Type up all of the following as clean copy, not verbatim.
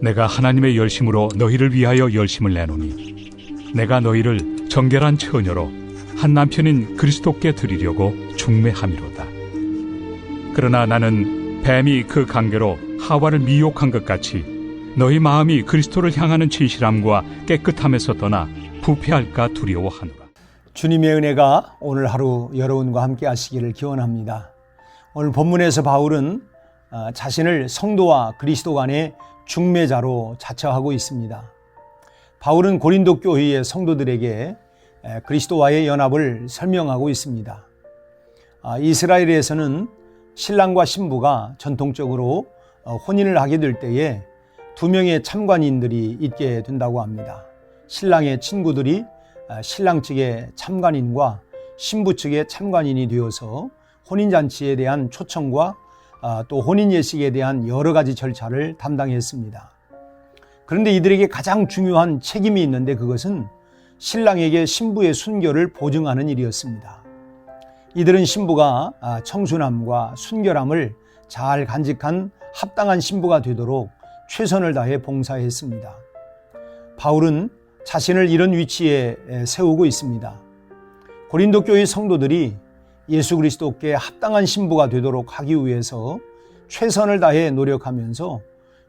내가 하나님의 열심으로 너희를 위하여 열심을 내노니 내가 너희를 정결한 처녀로 한 남편인 그리스도께 드리려고 중매함이로다. 그러나 나는 뱀이 그 관계로 하와를 미혹한 것 같이 너희 마음이 그리스도를 향하는 진실함과 깨끗함에서 떠나 부패할까 두려워하노라. 주님의 은혜가 오늘 하루 여러분과 함께 하시기를 기원합니다. 오늘 본문에서 바울은 자신을 성도와 그리스도 간의 중매자로 자처하고 있습니다. 바울은 고린도 교회의 성도들에게 그리스도와의 연합을 설명하고 있습니다. 이스라엘에서는 신랑과 신부가 전통적으로 혼인을 하게 될 때에 두 명의 참관인들이 있게 된다고 합니다. 신랑의 친구들이 신랑 측의 참관인과 신부 측의 참관인이 되어서 혼인잔치에 대한 초청과 또 혼인 예식에 대한 여러 가지 절차를 담당했습니다. 그런데 이들에게 가장 중요한 책임이 있는데 그것은 신랑에게 신부의 순결을 보증하는 일이었습니다. 이들은 신부가 청순함과 순결함을 잘 간직한 합당한 신부가 되도록 최선을 다해 봉사했습니다. 바울은 자신을 이런 위치에 세우고 있습니다. 고린도 교회 성도들이 예수 그리스도께 합당한 신부가 되도록 하기 위해서 최선을 다해 노력하면서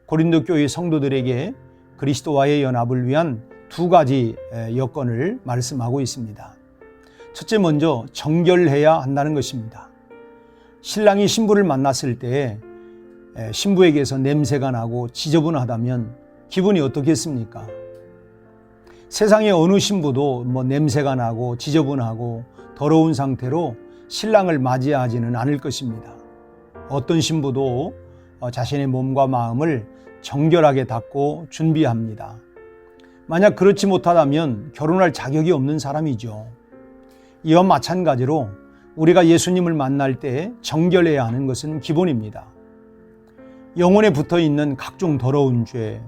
고린도 교회 성도들에게 그리스도와의 연합을 위한 두 가지 여건을 말씀하고 있습니다. 첫째, 먼저 정결해야 한다는 것입니다. 신랑이 신부를 만났을 때 신부에게서 냄새가 나고 지저분하다면 기분이 어떻겠습니까? 세상의 어느 신부도 냄새가 나고 지저분하고 더러운 상태로 신랑을 맞이하지는 않을 것입니다. 어떤 신부도 자신의 몸과 마음을 정결하게 닦고 준비합니다. 만약 그렇지 못하다면 결혼할 자격이 없는 사람이죠. 이와 마찬가지로 우리가 예수님을 만날 때 정결해야 하는 것은 기본입니다. 영혼에 붙어있는 각종 더러운 죄,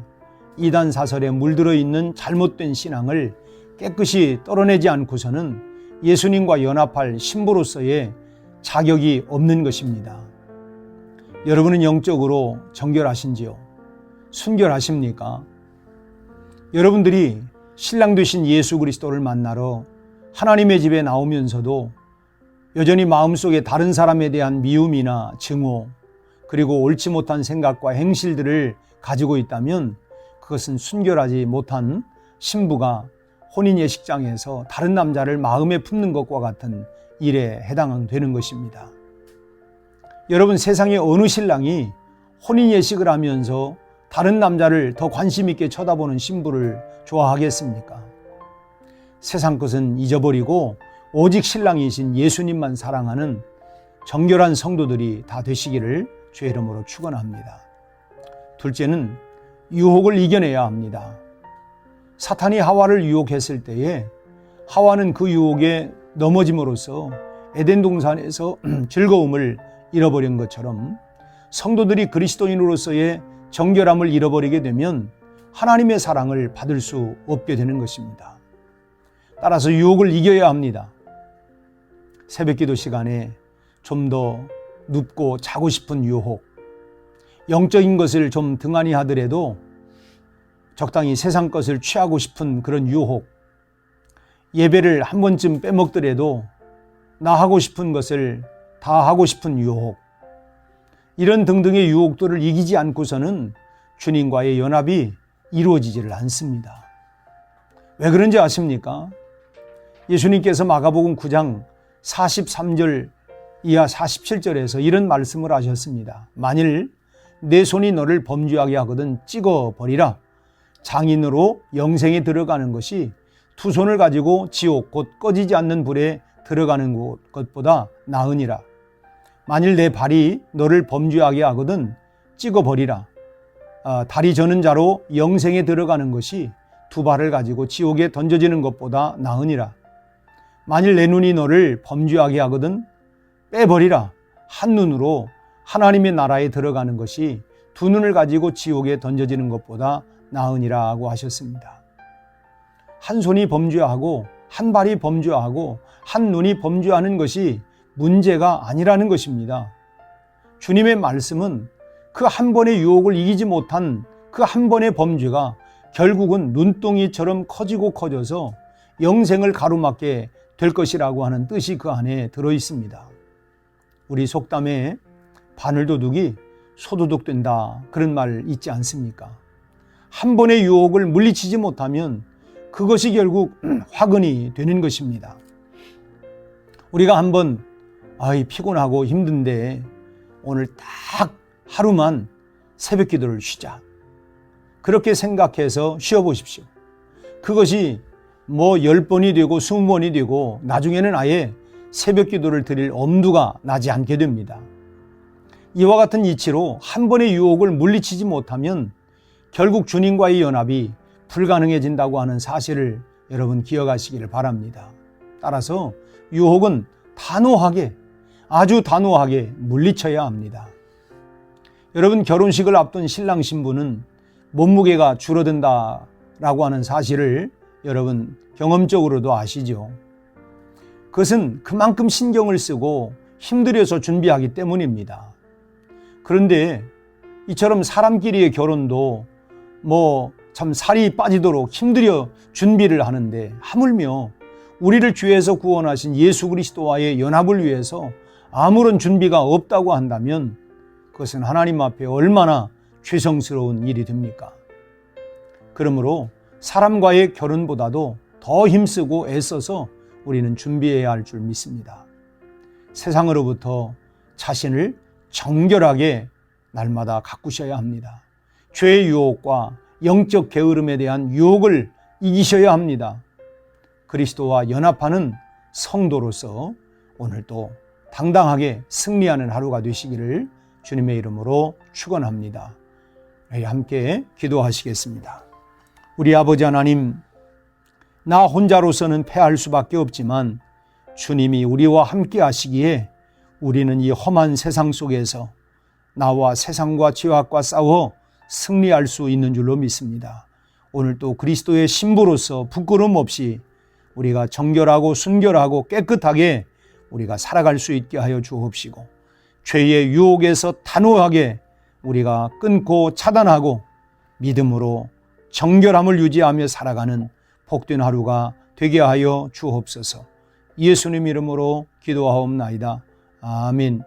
이단 사설에 물들어 있는 잘못된 신앙을 깨끗이 떨어내지 않고서는 예수님과 연합할 신부로서의 자격이 없는 것입니다. 여러분은 영적으로 정결하신지요? 순결하십니까? 여러분들이 신랑 되신 예수 그리스도를 만나러 하나님의 집에 나오면서도 여전히 마음속에 다른 사람에 대한 미움이나 증오, 그리고 옳지 못한 생각과 행실들을 가지고 있다면 그것은 순결하지 못한 신부가 혼인 예식장에서 다른 남자를 마음에 품는 것과 같은 일에 해당되는 것입니다. 여러분, 세상의 어느 신랑이 혼인 예식을 하면서 다른 남자를 더 관심 있게 쳐다보는 신부를 좋아하겠습니까? 세상 것은 잊어버리고 오직 신랑이신 예수님만 사랑하는 정결한 성도들이 다 되시기를 주의 이름으로 축원합니다. 둘째는 유혹을 이겨내야 합니다. 사탄이 하와를 유혹했을 때에 하와는 그 유혹에 넘어짐으로써 에덴 동산에서 즐거움을 잃어버린 것처럼 성도들이 그리스도인으로서의 정결함을 잃어버리게 되면 하나님의 사랑을 받을 수 없게 되는 것입니다. 따라서 유혹을 이겨야 합니다. 새벽기도 시간에 좀 더 눕고 자고 싶은 유혹, 영적인 것을 좀 등한히 하더라도 적당히 세상 것을 취하고 싶은 그런 유혹, 예배를 한 번쯤 빼먹더라도 나 하고 싶은 것을 다 하고 싶은 유혹, 이런 등등의 유혹들을 이기지 않고서는 주님과의 연합이 이루어지지를 않습니다. 왜 그런지 아십니까? 예수님께서 마가복음 9장 43절 이하 47절에서 이런 말씀을 하셨습니다. 만일 내 손이 너를 범죄하게 하거든 찍어버리라. 장인으로 영생에 들어가는 것이 두 손을 가지고 지옥 곧 꺼지지 않는 불에 들어가는 것보다 나으니라. 만일 내 발이 너를 범죄하게 하거든 찍어버리라. 다리 저는 자로 영생에 들어가는 것이 두 발을 가지고 지옥에 던져지는 것보다 나으니라. 만일 내 눈이 너를 범죄하게 하거든 빼버리라. 한 눈으로 하나님의 나라에 들어가는 것이 두 눈을 가지고 지옥에 던져지는 것보다 나으니라고 하셨습니다. 한 손이 범죄하고 한 발이 범죄하고 한 눈이 범죄하는 것이 문제가 아니라는 것입니다. 주님의 말씀은 그 한 번의 유혹을 이기지 못한 그 한 번의 범죄가 결국은 눈덩이처럼 커지고 커져서 영생을 가로막게 될 것이라고 하는 뜻이 그 안에 들어 있습니다. 우리 속담에 바늘도둑이 소도둑 된다, 그런 말 있지 않습니까? 한 번의 유혹을 물리치지 못하면 그것이 결국 화근이 되는 것입니다. 우리가 한번 피곤하고 힘든데 오늘 딱 하루만 새벽 기도를 쉬자, 그렇게 생각해서 쉬어보십시오. 그것이 10번이 되고 20번이 되고 나중에는 아예 새벽 기도를 드릴 엄두가 나지 않게 됩니다. 이와 같은 이치로 한 번의 유혹을 물리치지 못하면 결국 주님과의 연합이 불가능해진다고 하는 사실을 여러분 기억하시기를 바랍니다. 따라서 유혹은 단호하게, 아주 단호하게 물리쳐야 합니다. 여러분, 결혼식을 앞둔 신랑 신부는 몸무게가 줄어든다라고 하는 사실을 여러분 경험적으로도 아시죠? 그것은 그만큼 신경을 쓰고 힘들여서 준비하기 때문입니다. 그런데 이처럼 사람끼리의 결혼도 참 살이 빠지도록 힘들여 준비를 하는데, 하물며 우리를 죄에서 구원하신 예수 그리스도와의 연합을 위해서 아무런 준비가 없다고 한다면 그것은 하나님 앞에 얼마나 죄성스러운 일이 됩니까? 그러므로 사람과의 결혼보다도 더 힘쓰고 애써서 우리는 준비해야 할 줄 믿습니다. 세상으로부터 자신을 정결하게 날마다 가꾸셔야 합니다. 죄의 유혹과 영적 게으름에 대한 유혹을 이기셔야 합니다. 그리스도와 연합하는 성도로서 오늘도 당당하게 승리하는 하루가 되시기를 주님의 이름으로 축원합니다. 함께 기도하시겠습니다. 우리 아버지 하나님, 나 혼자로서는 패할 수밖에 없지만 주님이 우리와 함께 하시기에 우리는 이 험한 세상 속에서 나와 세상과 죄악과 싸워 승리할 수 있는 줄로 믿습니다. 오늘 또 그리스도의 신부로서 부끄러움 없이 우리가 정결하고 순결하고 깨끗하게 우리가 살아갈 수 있게 하여 주옵시고, 죄의 유혹에서 단호하게 우리가 끊고 차단하고 믿음으로 정결함을 유지하며 살아가는 복된 하루가 되게 하여 주옵소서. 예수님 이름으로 기도하옵나이다. 아멘.